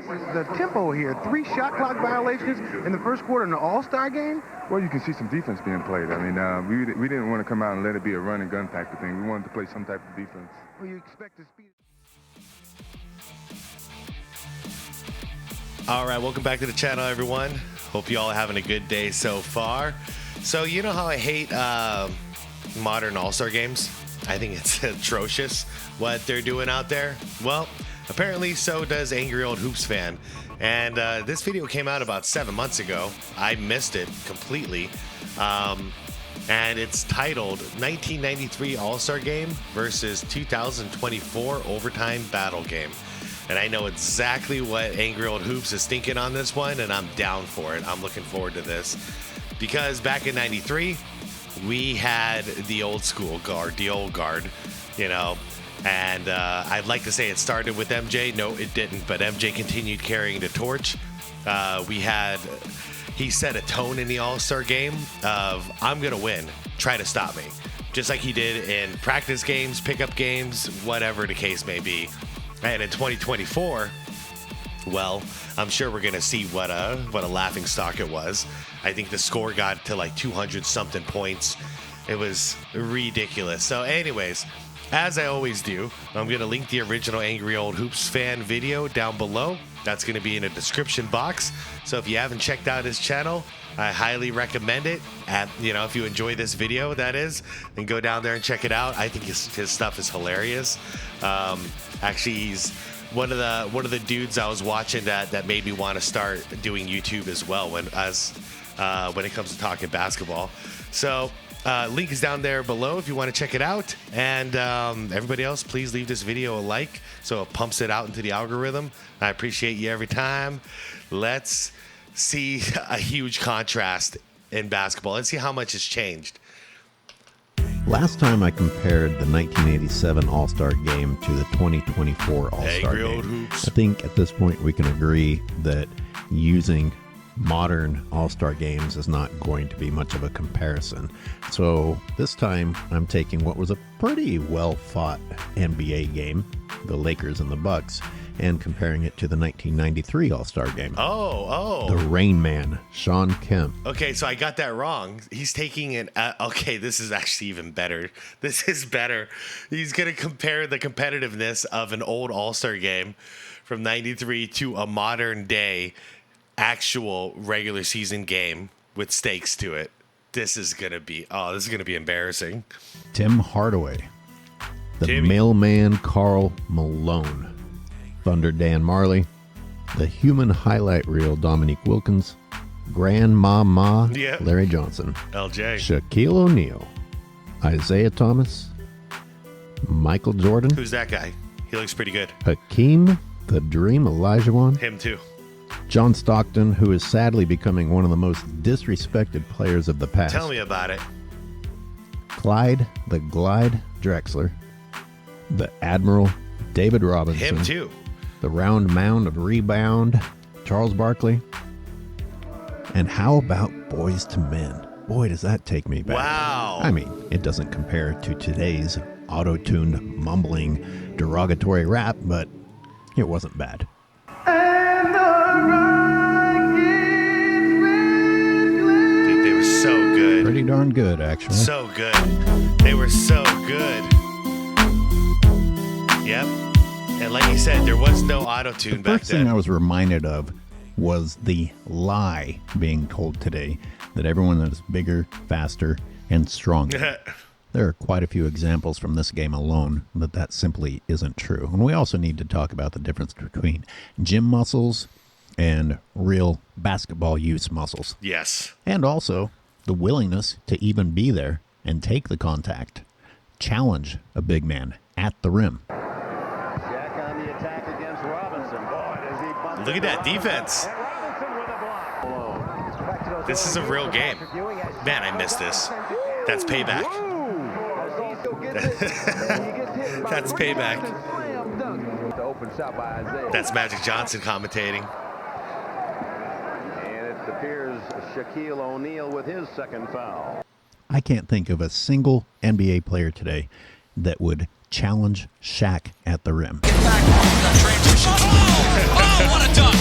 the tempo here. 3 shot clock violations in the first quarter in the All-Star game. Well, you can see some defense being played. I mean, we didn't want to come out and let it be a run and gun type of thing. We wanted to play some type of defense. Well, you expect to speed. All right, welcome back to the channel, everyone. Hope you all are having a good day so far. So you know how I hate modern All-Star games? I think it's atrocious what they're doing out there. Well, apparently so does Angry Old Hoops Fan. And this video came out about 7 months ago. I missed it completely. And it's titled 1993 All-Star Game versus 2024 Overtime Battle Game. And I know exactly what Angry Old Hoops is thinking on this one, and I'm down for it. I'm looking forward to this. Because back in 93, we had the old school guard, the old guard, you know. And I'd like to say it started with MJ. No, it didn't. But MJ continued carrying the torch. He set a tone in the All-Star game of, I'm going to win. Try to stop me. Just like he did in practice games, pickup games, whatever the case may be. And in 2024, well, I'm sure we're going to see what a laughing stock it was. I think the score got to like 200-something points. It was ridiculous. So anyways, as I always do, I'm going to link the original Angry Old Hoops Fan video down below. That's going to be in a description box. So if you haven't checked out his channel, I highly recommend it. If you enjoy this video, that is, then go down there and check it out. I think his stuff is hilarious. Actually, he's one of the dudes I was watching that made me want to start doing YouTube as well when it comes to talking basketball. So link is down there below if you want to check it out. And everybody else, please leave this video a like so it pumps it out into the algorithm. I appreciate you every time. Let's see a huge contrast in basketball. Let's see how much has changed. Last time I compared the 1987 All-Star Game to the 2024 All-Star Game, I think at this point we can agree that using modern All-Star games is not going to be much of a comparison. So this time I'm taking what was a pretty well-fought NBA game, the Lakers and the Bucks, and comparing it to the 1993 All-Star Game. Oh. The Rain Man, Sean Kemp. Okay, so I got that wrong. He's taking it. Okay, this is actually even better. This is better. He's going to compare the competitiveness of an old All-Star game from 93 to a modern day actual regular season game with stakes to it. This is going to be embarrassing. Tim Hardaway. The Timmy. Mailman Karl Malone. Thunder Dan Marley, the human highlight reel Dominique Wilkins, Grandmama Larry Johnson, LJ, Shaquille O'Neal, Isaiah Thomas, Michael Jordan. Who's that guy? He looks pretty good. Hakeem the Dream Olajuwon. Him too. John Stockton, who is sadly becoming one of the most disrespected players of the past. Tell me about it. Clyde the Glide Drexler, the Admiral David Robinson. Him too. The round mound of rebound, Charles Barkley. And how about Boys to Men? Boy, does that take me back. Wow. I mean, it doesn't compare to today's auto-tuned, mumbling, derogatory rap, but it wasn't bad. Dude, they were so good. Pretty darn good, actually. So good. They were so good. Yep. And like you said, there was no auto-tune back then. The first thing I was reminded of was the lie being told today that everyone is bigger, faster, and stronger. There are quite a few examples from this game alone that simply isn't true. And we also need to talk about the difference between gym muscles and real basketball use muscles. Yes. And also the willingness to even be there and take the contact. Challenge a big man at the rim. Look at that defense. This is a real game. Man, I missed this. That's payback. That's payback. That's Magic Johnson commentating. And it appears Shaquille O'Neal with his second foul. I can't think of a single NBA player today that would challenge Shaq at the rim. Get back, transition. Oh, what a dunk.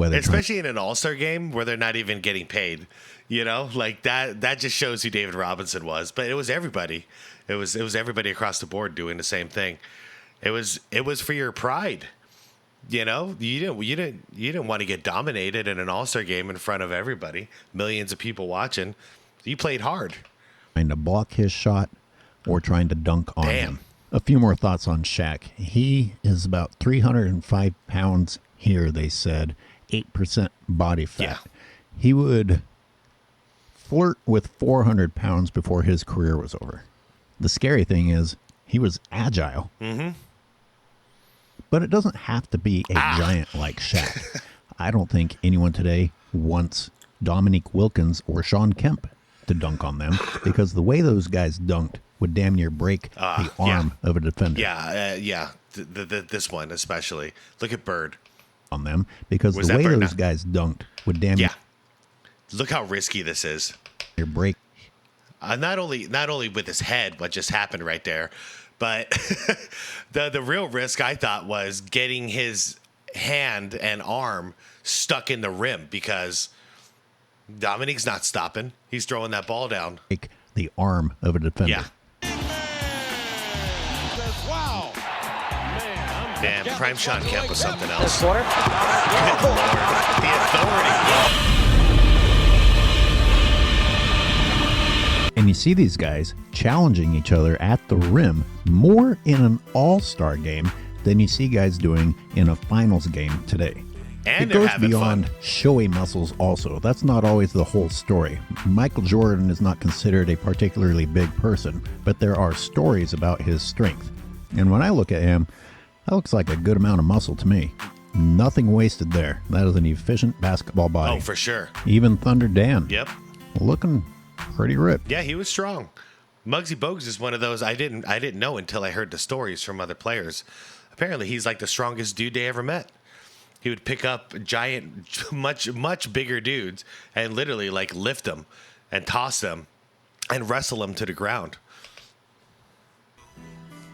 Especially in an all-star game where they're not even getting paid. You know, like that just shows who David Robinson was. But it was everybody. It was everybody across the board doing the same thing. It was for your pride. You know, you didn't want to get dominated in an all-star game in front of everybody, millions of people watching. You played hard. Trying to block his shot or trying to dunk on him. A few more thoughts on Shaq. He is about 305 pounds here, they said, 8% body fat. Yeah. He would flirt with 400 pounds before his career was over. The scary thing is he was agile. Mm-hmm. But it doesn't have to be a giant like Shaq. I don't think anyone today wants Dominique Wilkins or Sean Kemp to dunk on them, because the way those guys dunked would damn near break the arm of a defender. Yeah. This one especially. Look at Bird on them, because the way those guys dunked would damn near. Look how risky this is. Your break. Not only with his head, what just happened right there, but the real risk I thought was getting his hand and arm stuck in the rim, because Dominique's not stopping. He's throwing that ball down. Break the arm of a defender. Yeah. Man, Prime Sean Kemp was something else. Good Lord. The authority. And you see these guys challenging each other at the rim more in an all-star game than you see guys doing in a finals game today. And it goes beyond showy muscles also. That's not always the whole story. Michael Jordan is not considered a particularly big person, but there are stories about his strength. And when I look at him, that looks like a good amount of muscle to me. Nothing wasted there. That is an efficient basketball body. Oh, for sure. Even Thunder Dan. Yep. Looking pretty ripped. Yeah, he was strong. Muggsy Bogues is one of those I didn't know until I heard the stories from other players. Apparently, he's like the strongest dude they ever met. He would pick up giant, much bigger dudes and literally like lift them and toss them and wrestle them to the ground.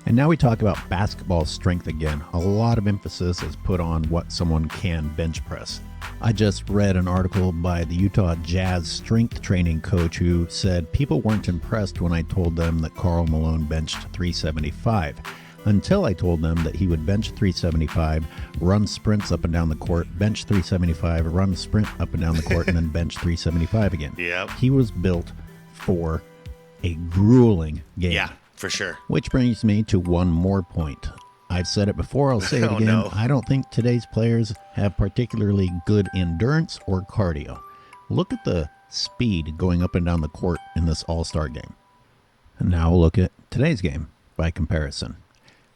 And now we talk about basketball strength again. A lot of emphasis is put on what someone can bench press. I just read an article by the Utah Jazz strength training coach who said people weren't impressed when I told them that Karl Malone benched 375. Until I told them that he would bench 375, run sprints up and down the court, bench 375, run sprint up and down the court, and then bench 375 again. Yep. He was built for a grueling game. Yeah, for sure. Which brings me to one more point. I've said it before, I'll say it again. No. I don't think today's players have particularly good endurance or cardio. Look at the speed going up and down the court in this all-star game. And now we'll look at today's game by comparison.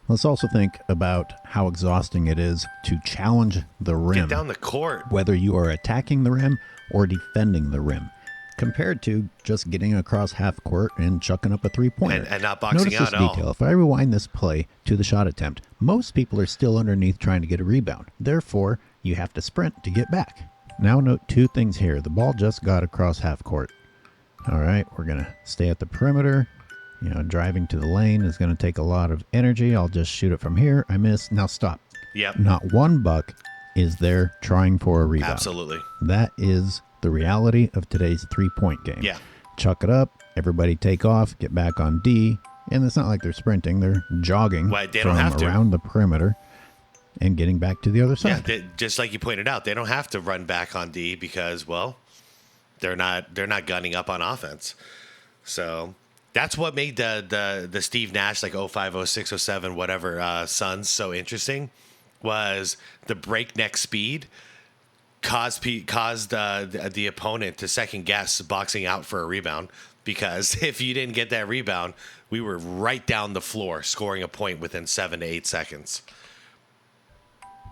Let's also think about how exhausting it is to challenge the rim. Get down the court. Whether you are attacking the rim or defending the rim, compared to just getting across half court and chucking up a three-pointer. And not boxing out at all. Notice this detail. If I rewind this play to the shot attempt, most people are still underneath trying to get a rebound. Therefore, you have to sprint to get back. Now note two things here. The ball just got across half court. All right, we're going to stay at the perimeter. Driving to the lane is going to take a lot of energy. I'll just shoot it from here. I miss. Now stop. Yep. Not one buck is there trying for a rebound. Absolutely. That is the reality of today's three-point game. Yeah. Chuck it up, everybody take off, get back on D, and it's not like they're sprinting. They're jogging from around the perimeter and getting back to the other side. Yeah, just like you pointed out, they don't have to run back on D because, well, they're not gunning up on offense. So that's what made the Steve Nash, like 05, 06, 07, whatever, Suns so interesting, was the breakneck speed caused the opponent to second guess boxing out for a rebound, because if you didn't get that rebound, we were right down the floor scoring a point within 7 to 8 seconds.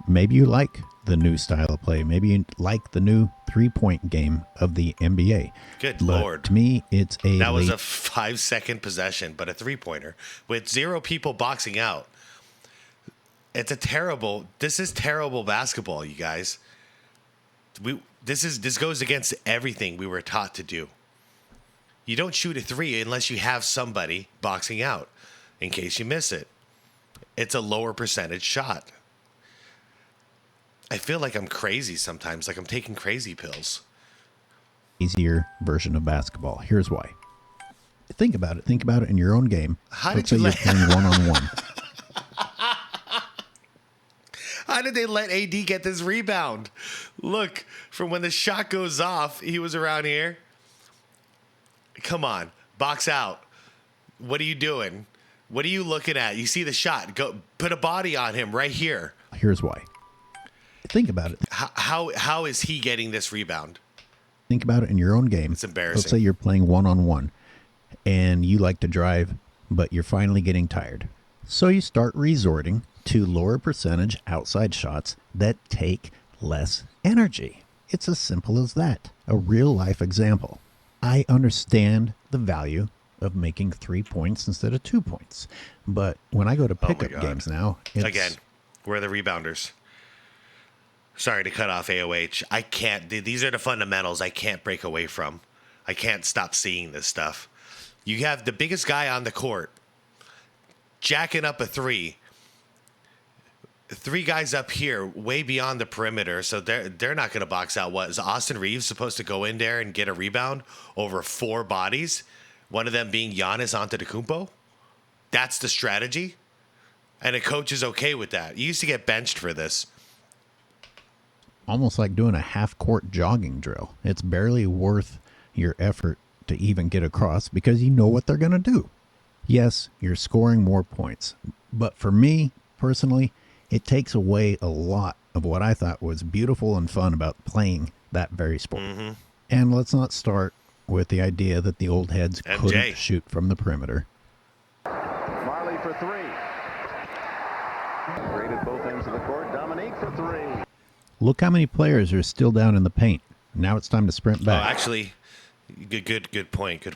Maybe you like the new style of play. Maybe you like the new three-point game of the NBA. Good Lord. To me, it's that was a 5-second possession, but a three-pointer with 0 people boxing out. This is terrible basketball, you guys. This goes against everything we were taught to do. You don't shoot a three unless you have somebody boxing out in case you miss it. It's a lower percentage shot. I feel like I'm crazy sometimes, like I'm taking crazy pills. Easier version of basketball. Here's why. Think about it. Think about it in your own game. How Let's did say you you're playing one-on-one. How did they let AD get this rebound? Look, from when the shot goes off, he was around here. Come on, box out. What are you doing? What are you looking at? You see the shot. Go put a body on him right here. Here's why. Think about it. How is he getting this rebound? Think about it in your own game. It's embarrassing. Let's say you're playing one-on-one and you like to drive, but you're finally getting tired. So you start resorting to lower percentage outside shots that take less energy. It's as simple as that. A real life example. I understand the value of making 3 points instead of 2 points. But when I go to pickup games now, again, we're the rebounders. Sorry to cut off AOH. I can't. These are the fundamentals I can't break away from. I can't stop seeing this stuff. You have the biggest guy on the court jacking up a three. 3 guys up here way beyond the perimeter, so they're not going to box out. What is Austin Reeves supposed to go in there and get a rebound over 4 bodies? One of them being Giannis Antetokounmpo? That's the strategy? And a coach is okay with that. You used to get benched for this. Almost like doing a half-court jogging drill. It's barely worth your effort to even get across because you know what they're going to do. Yes, you're scoring more points. But for me, personally, it takes away a lot of what I thought was beautiful and fun about playing that very sport. Mm-hmm. And let's not start with the idea that the old heads couldn't shoot from the perimeter. Marley for 3. Rated both ends of the court. Dominique for 3. Look how many players are still down in the paint. Now it's time to sprint back. Oh, actually, good point. Let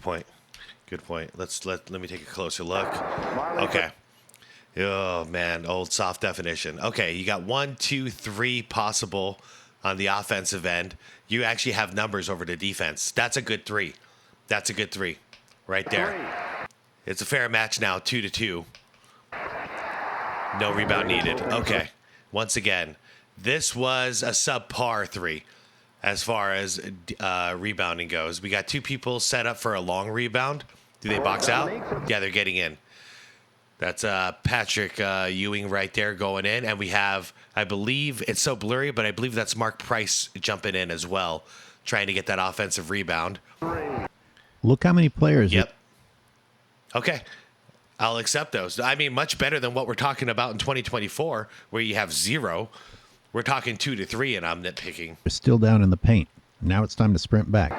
me take a closer look. Okay. Oh man, old soft definition. Okay, you got 1, 2, 3 possible on the offensive end. You actually have numbers over the defense. That's a good 3. That's a good 3 right there. It's a fair match now, 2-2. No rebound needed. Okay. Once again, this was a subpar 3 as far as rebounding goes. We got 2 people set up for a long rebound. Do they box out? Yeah, they're getting in. That's Patrick Ewing right there going in. And we have, I believe, it's so blurry, but I believe that's Mark Price jumping in as well, trying to get that offensive rebound. Look how many players. Yep. Okay. I'll accept those. I mean, much better than what we're talking about in 2024, where you have 0. We're talking 2-3, and I'm nitpicking. We're still down in the paint. Now it's time to sprint back.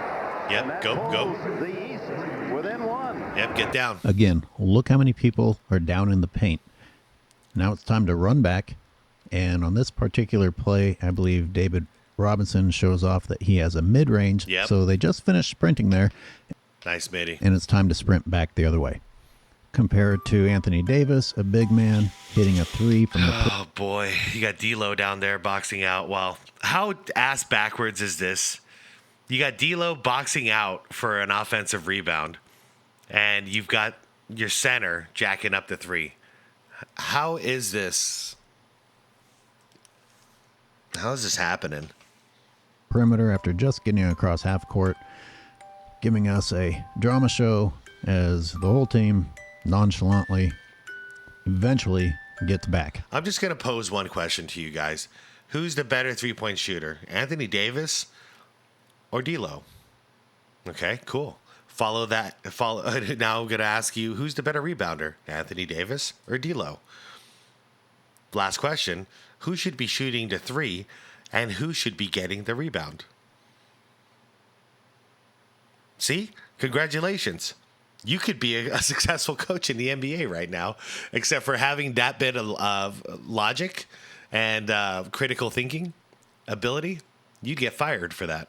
Yep, go. The East within 1. Yep, get down. Again, look how many people are down in the paint. Now it's time to run back. And on this particular play, I believe David Robinson shows off that he has a mid-range. Yep. So they just finished sprinting there. Nice, Mitty. And it's time to sprint back the other way. Compared to Anthony Davis, a big man, hitting a 3 from the... Oh, boy. You got D'Lo down there boxing out. Wow. How ass backwards is this? You got D'Lo boxing out for an offensive rebound, and you've got your center jacking up the 3. How is this? How is this happening? Perimeter after just getting across half court, giving us a drama show as the whole team nonchalantly eventually gets back. I'm just going to pose one question to you guys. Who's the better 3-point shooter, Anthony Davis or D'Lo? Okay, cool. Follow that. Now I'm going to ask you, who's the better rebounder, Anthony Davis or D'Lo? Last question. Who should be shooting the 3 and who should be getting the rebound? See? Congratulations. You could be a successful coach in the NBA right now, except for having that bit of logic and critical thinking ability. You get fired for that.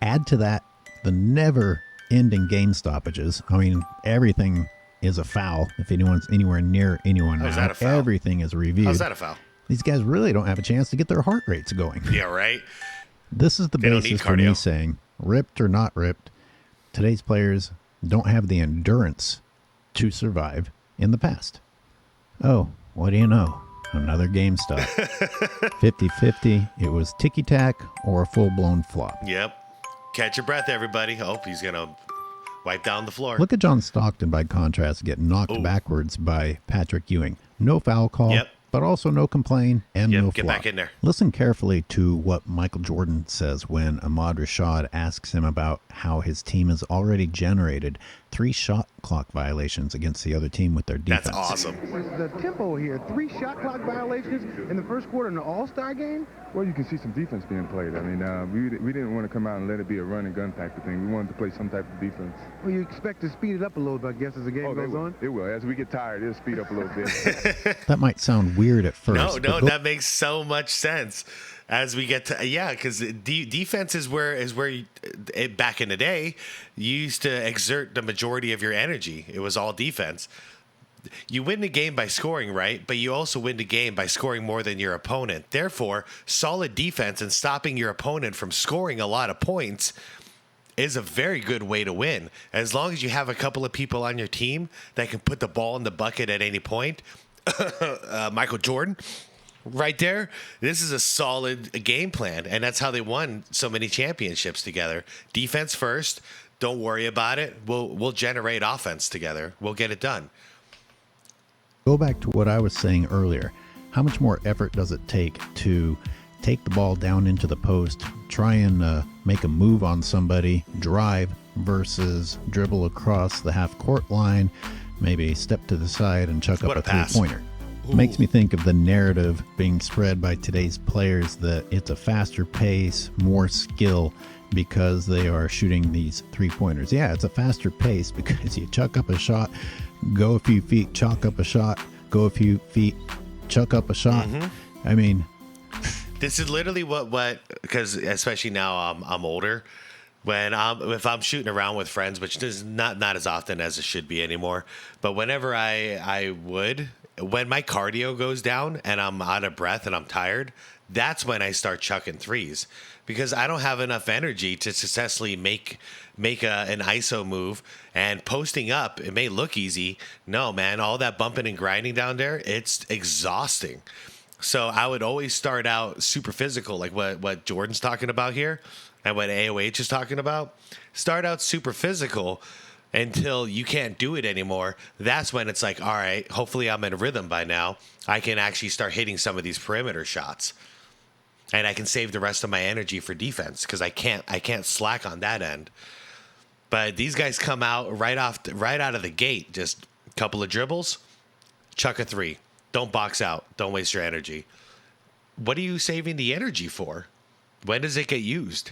Add to that the never-ending game stoppages. I mean, everything is a foul if anyone's anywhere near anyone. How's that a foul? Everything is reviewed. How's that a foul? These guys really don't have a chance to get their heart rates going. Yeah, right? This is the basis for me saying, ripped or not ripped, today's players don't have the endurance to survive in the past. Oh, what do you know? Another GameStop. 50-50. It was ticky-tack or a full-blown flop. Yep. Catch your breath, everybody. Oh, he's going to wipe down the floor. Look at John Stockton, by contrast, get knocked backwards by Patrick Ewing. No foul call. Yep. But also no complain and no flop. Get back in there. Listen carefully to what Michael Jordan says when Ahmad Rashad asks him about how his team has already generated 3 shot clock violations against the other team with their defense. That's awesome. The tempo here, 3 shot clock violations in the first quarter in the All-Star game. Well, you can see some defense being played. I mean, we didn't want to come out and let it be a run and gun type of thing. We wanted to play some type of defense. Well, you expect to speed it up a little bit, I guess, as the game goes on. It will. As we get tired, it'll speed up a little bit. That might sound weird at first. No, that makes so much sense. As we get to because defense is where back in the day you used to exert the majority of your energy. It was all defense. You win the game by scoring, right? But you also win the game by scoring more than your opponent. Therefore, solid defense and stopping your opponent from scoring a lot of points is a very good way to win. As long as you have a couple of people on your team that can put the ball in the bucket at any point. Michael Jordan, right there. This is a solid game plan, and that's how they won so many championships together. Defense first. Don't worry about it. We'll generate offense together. We'll get it done. Go back to what I was saying earlier. How much more effort does it take to take the ball down into the post, try and make a move on somebody, drive, versus dribble across the half-court line, maybe step to the side and chuck up a three-pointer? Makes me think of the narrative being spread by today's players that it's a faster pace, more skill, because they are shooting these three-pointers. Yeah, it's a faster pace because you chuck up a shot, go a few feet, chalk up a shot, go a few feet, chuck up a shot. Mm-hmm. I mean, this is literally what because especially now I'm older. If I'm shooting around with friends, which is not as often as it should be anymore, but whenever when my cardio goes down and I'm out of breath and I'm tired, that's when I start chucking threes, because I don't have enough energy to successfully make an ISO move. And posting up, it may look easy. No, man, all that bumping and grinding down there, it's exhausting. So I would always start out super physical, like what Jordan's talking about here and what AOH is talking about. Start out super physical until you can't do it anymore. That's when it's like, all right, hopefully I'm in rhythm by now. I can actually start hitting some of these perimeter shots. And I can save the rest of my energy for defense, because I can't slack on that end. But these guys come out right out of the gate, just a couple of dribbles, chuck a three. Don't box out. Don't waste your energy. What are you saving the energy for? When does it get used?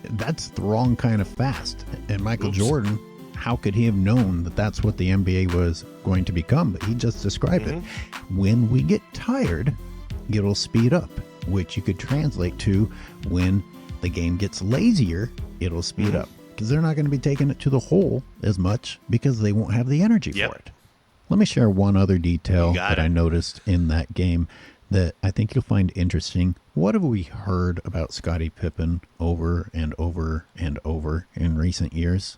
That's the wrong kind of fast. And Michael Jordan, how could he have known that that's what the NBA was going to become? But he just described it. When we get tired, it'll speed up, which you could translate to when the game gets lazier, it'll speed up. Because they're not going to be taking it to the hole as much because they won't have the energy for it. Let me share one other detail that I noticed in that game that I think you'll find interesting. What have we heard about Scottie Pippen over and over and over in recent years?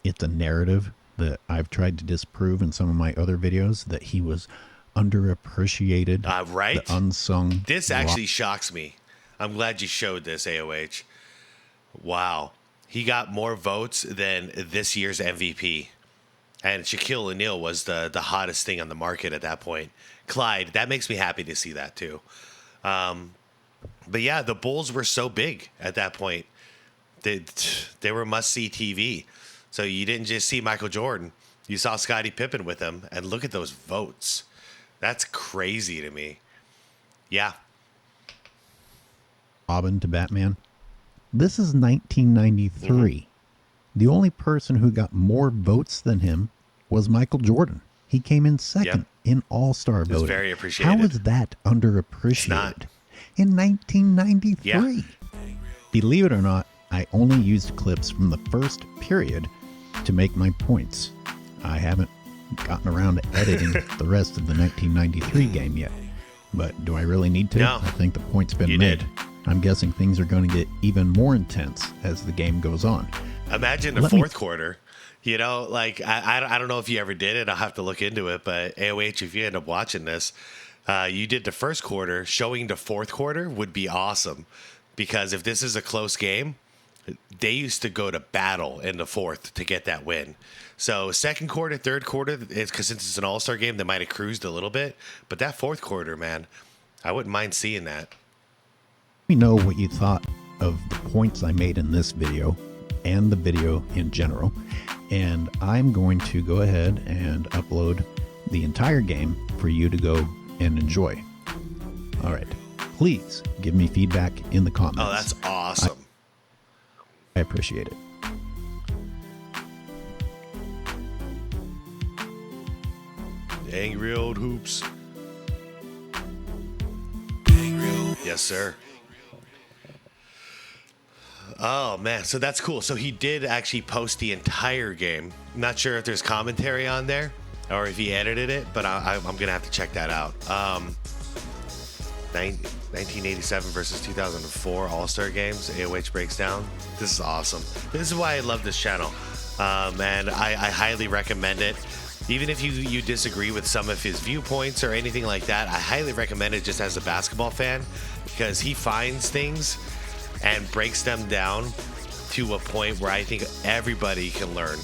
It's a narrative that I've tried to disprove in some of my other videos, that he was underappreciated, right? The unsung. This actually shocks me. I'm glad you showed this, AOH. Wow. He got more votes than this year's MVP. And Shaquille O'Neal was the hottest thing on the market at that point. Clyde, that makes me happy to see that too. But yeah, the Bulls were so big at that point. They were must-see TV. So you didn't just see Michael Jordan. You saw Scottie Pippen with him. And look at those votes. That's crazy to me. Yeah. Robin to Batman. This is 1993. The only person who got more votes than him was Michael Jordan. He came in second in All-Star voting. Very appreciated. How is that underappreciated? In 1993. Yeah. Believe it or not, I only used clips from the first period to make my points. I haven't gotten around to editing the rest of the 1993 game yet. But do I really need to? No. I think the point's been made. I'm guessing things are going to get even more intense as the game goes on. Imagine the fourth quarter. You know, like, I don't know if you ever did it. I'll have to look into it. But AOH, if you end up watching this, you did the first quarter, showing the fourth quarter would be awesome. Because if this is a close game, they used to go to battle in the fourth to get that win. So second quarter, third quarter, it's because since it's an all-star game, they might have cruised a little bit. But that fourth quarter, man, I wouldn't mind seeing that. Let me know what you thought of the points I made in this video and the video in general. And I'm going to go ahead and upload the entire game for you to go and enjoy. All right. Please give me feedback in the comments. Oh, that's awesome. I appreciate it. Angry old hoops. Yes, sir. Oh, man. So that's cool. So he did actually post the entire game. Not sure if there's commentary on there or if he edited it, but I'm going to have to check that out. 1987 versus 2004 All-Star Games. AOH breaks down. This is awesome. This is why I love this channel. And I highly recommend it. Even if you disagree with some of his viewpoints or anything like that, I highly recommend it just as a basketball fan, because he finds things and breaks them down to a point where I think everybody can learn.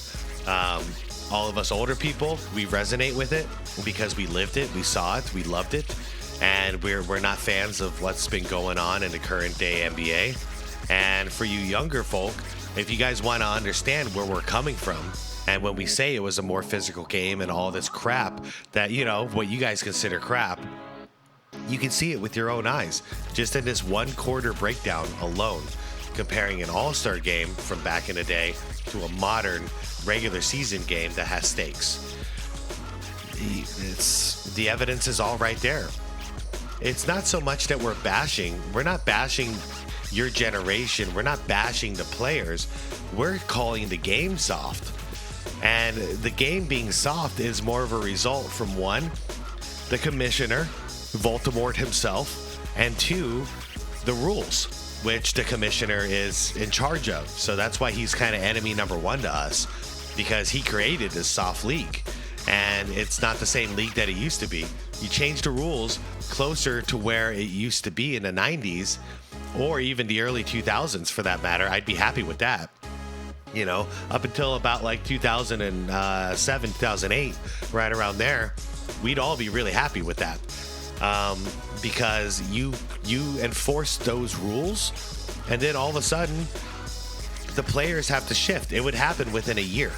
All of us older people, we resonate with it because we lived it, we saw it, we loved it, and we're not fans of what's been going on in the current day NBA. And for you younger folk, if you guys want to understand where we're coming from, and when we say it was a more physical game and all this crap that, you know, what you guys consider crap, you can see it with your own eyes. Just in this one quarter breakdown alone, comparing an all-star game from back in the day to a modern regular season game that has stakes. The evidence is all right there. It's not so much that we're not bashing your generation. We're not bashing the players. We're calling the game soft. And the game being soft is more of a result from, one, the commissioner, Voldemort himself, and two, the rules, which the commissioner is in charge of. So that's why he's kind of enemy number one to us, because he created this soft league. And it's not the same league that it used to be. You change the rules closer to where it used to be in the 90s, or even the early 2000s for that matter. I'd be happy with that. You know, up until about like 2007, 2008, right around there, we'd all be really happy with that. Because you enforce those rules, and then all of a sudden, the players have to shift. It would happen within a year.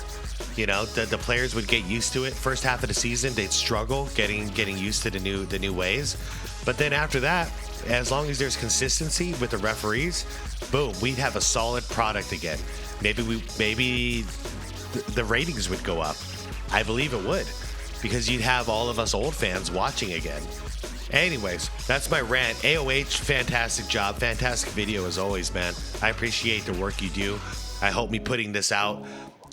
You know, the players would get used to it. First half of the season, they'd struggle getting used to the new ways. But then after that, as long as there's consistency with the referees, boom, we'd have a solid product again. Maybe the ratings would go up. I believe it would, because you'd have all of us old fans watching again. Anyways, that's my rant. AOH, fantastic job, fantastic video as always, man. I appreciate the work you do. I hope me putting this out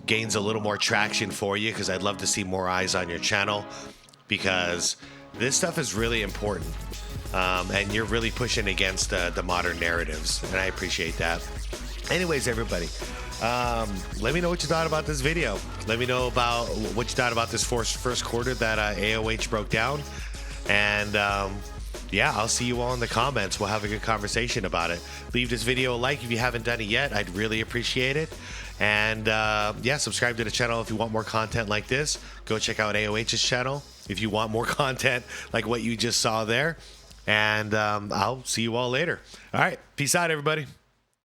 gains a little more traction for you, because I'd love to see more eyes on your channel, because this stuff is really important. And you're really pushing against the modern narratives, and I appreciate that. Anyways, everybody, let me know what you thought about this video. Let me know about what you thought about this first quarter that AOH broke down. And yeah, I'll see you all in the comments. We'll have a good conversation about it. Leave this video a like if you haven't done it yet. I'd really appreciate it. And yeah, subscribe to the channel if you want more content like this. Go check out AOH's channel if you want more content like what you just saw there. And I'll see you all later. All right, peace out, everybody.